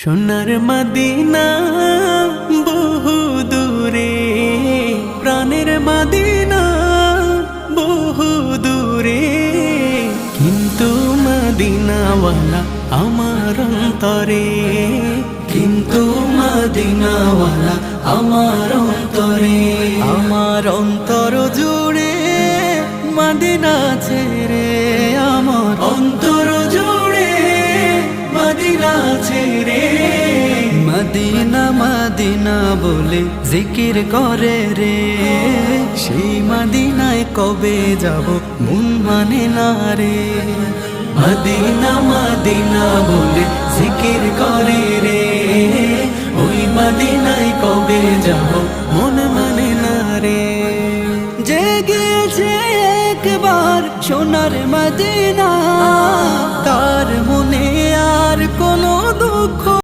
সোনার মদিনা বহু দূরে, প্রাণের মদিনা বহু দূরে, কিন্তু মদিনাওয়ালা আমার অন্তরে, কিন্তু মদিনাওয়ালা আমার অন্তরে। আমার অন্তর জুড়ে মদিনা ছেড়ে, আমার অন্তর জুড়ে মদিনা ছেড়ে। মদিনা মদিনা বলে জিকির করে রে, সেই মদিনায় কবে যাব মন মানে না রে। মদিনা মদিনা বলে জিকির করে রে, ওই মদিনায় কবে যাব মন মানে না রে। যে গিয়েছে একবার সোনার মদিনা, তার মনে আর কোনো দুঃখ